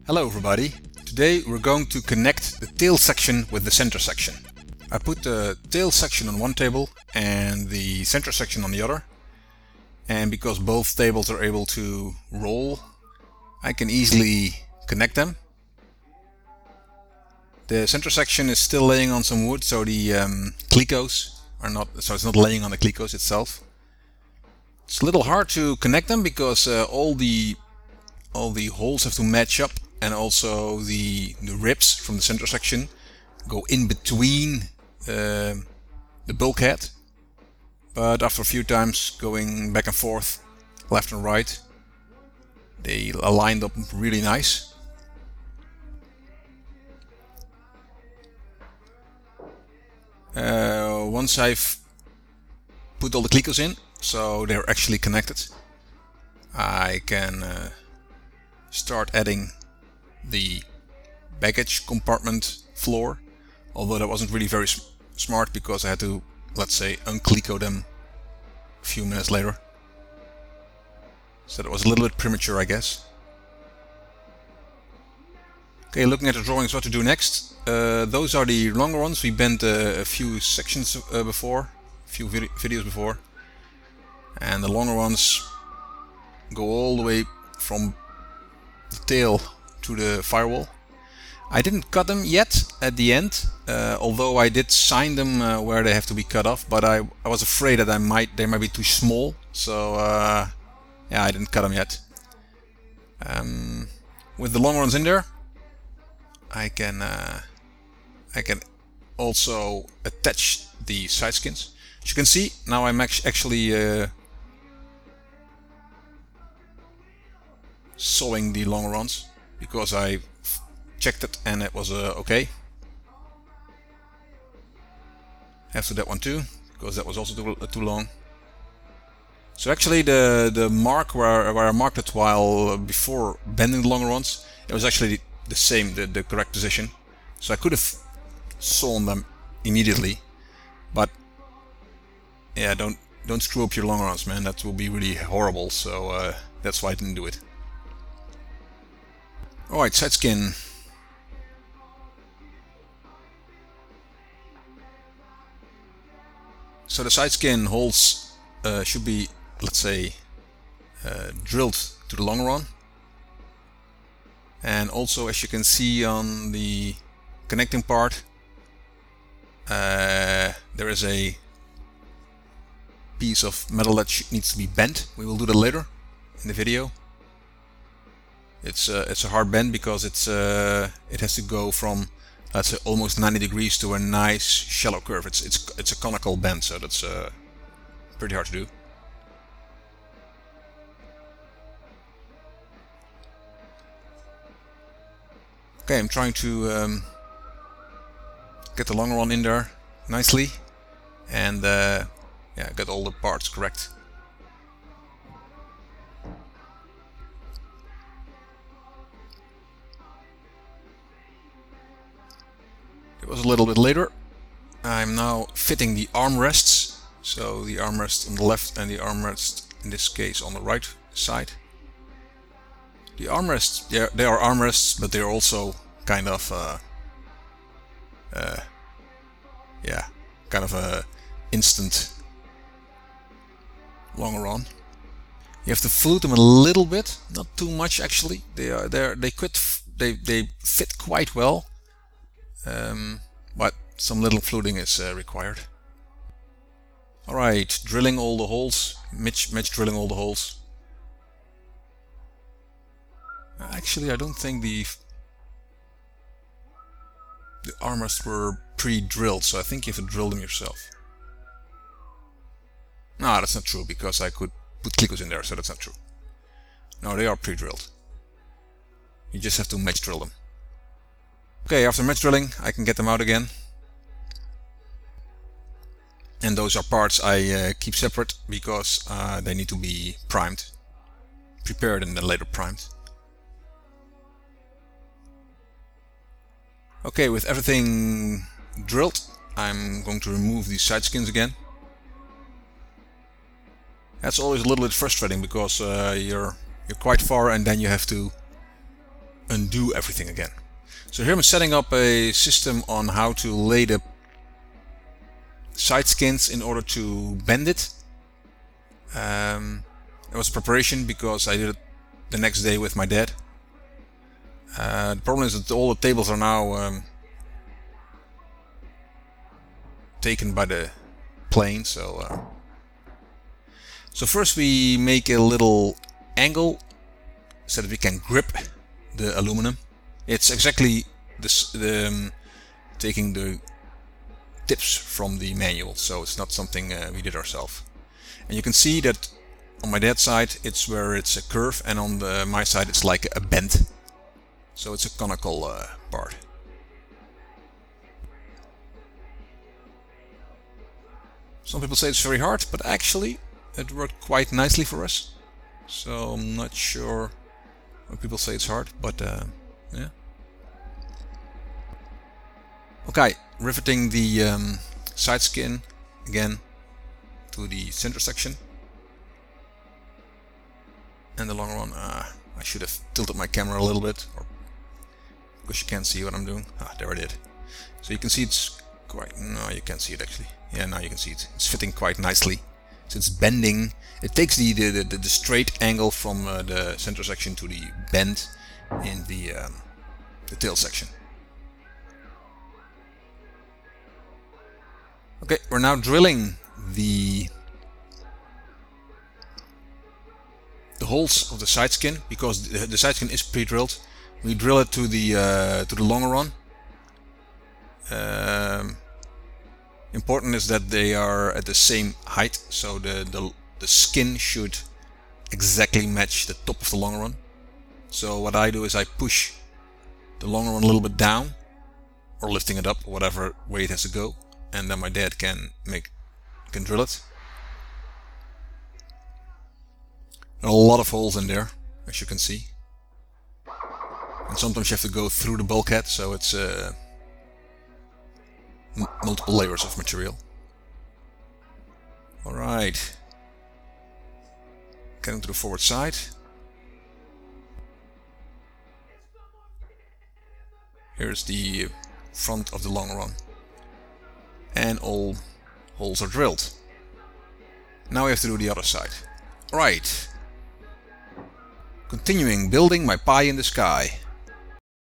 Hello everybody. Today we're going to connect the tail section with the center section. I put the tail section on one table and the center section on the other. And because both tables are able to roll, I can easily connect them. The center section is still laying on some wood, so the clecos are not, so it's not laying on the clecos itself. It's a little hard to connect them because all the holes have to match up, and also the ribs from the center section go in between the bulkhead. But after a few times going back and forth, left and right, they aligned up really nice. Once I've put all the clecos in, so they're actually connected, I can start adding the baggage compartment floor, although that wasn't really very smart because I had to, let's say, uncleco them a few minutes later. So that was a little bit premature, I guess. Okay, looking at the drawings, what to do next. Those are the longerons. We bent a few sections before, a few videos before. And the longerons go all the way from the tail to the firewall. I didn't cut them yet at the end, although I did sign them where they have to be cut off, but I was afraid that they might be too small, so yeah, I didn't cut them yet. With the longerons in there, I can also attach the side skins. As you can see, now I'm actually sawing the longerons because I checked it and it was okay. After that one too, because that was also too long. So actually the mark where I marked it while before bending the longerons, it was actually the same, the correct position. So I could have sawn them immediately, but yeah, don't screw up your longerons, man. That will be really horrible. So that's why I didn't do it. Alright, side skin. So the side skin holes should be, let's say, drilled to the longeron. And also, as you can see on the connecting part, there is a piece of metal that needs to be bent. We will do that later in the video. It's a hard bend because it has to go from, let's say, almost 90 degrees to a nice shallow curve. It's a conical bend, so that's pretty hard to do. Okay, I'm trying to get the longeron in there nicely and yeah, get all the parts correct. It was a little bit later. I'm now fitting the armrests. So the armrest on the left and the armrest in this case on the right side. The armrests, they are armrests, but they're also kind of yeah, kind of a instant longeron. You have to flute them a little bit, not too much actually. They fit quite well. But some little fluting is required. Alright, drilling all the holes, Mitch drilling all the holes. Actually, I don't think the armrests were pre-drilled, so I think you have to drill them yourself. No, that's not true, because I could put clecos in there, so that's not true. No, they are pre-drilled. You just have to match drill them. Okay, after match drilling, I can get them out again. And those are parts I keep separate because they need to be primed, prepared and then later primed. Okay, with everything drilled, I'm going to remove these side skins again. That's always a little bit frustrating because you're quite far and then you have to undo everything again. So here I'm setting up a system on how to lay the side skins in order to bend it. It was preparation because I did it the next day with my dad. The problem is that all the tables are now taken by the plane. So first we make a little angle so that we can grip the aluminum. It's exactly this, taking the tips from the manual, so it's not something we did ourselves. And you can see that on my dad's side it's where it's a curve, and on my side it's like a bend. So it's a conical part. Some people say it's very hard, but actually it worked quite nicely for us. So I'm not sure when people say it's hard, but yeah. Okay, riveting the side skin again to the center section. And the long run, I should have tilted my camera a little bit, because you can't see what I'm doing. There I did. So you can see it's quite, no, you can't see it actually. Yeah, now you can see it. It's fitting quite nicely. So it's bending. It takes the straight angle from the center section to the bend in the tail section. Okay, we're now drilling the holes of the side skin, because the side skin is pre-drilled. We drill it to the longeron. Important is that they are at the same height, so the skin should exactly match the top of the longeron. So what I do is I push the longeron a little bit down, or lifting it up, whatever way it has to go, and then my dad can drill it. There are a lot of holes in there, as you can see. And sometimes you have to go through the bulkhead, so it's multiple layers of material. Alright. Getting to the forward side. Here's the front of the longeron. And all holes are drilled. Now we have to do the other side. Alright. Continuing building my pie in the sky.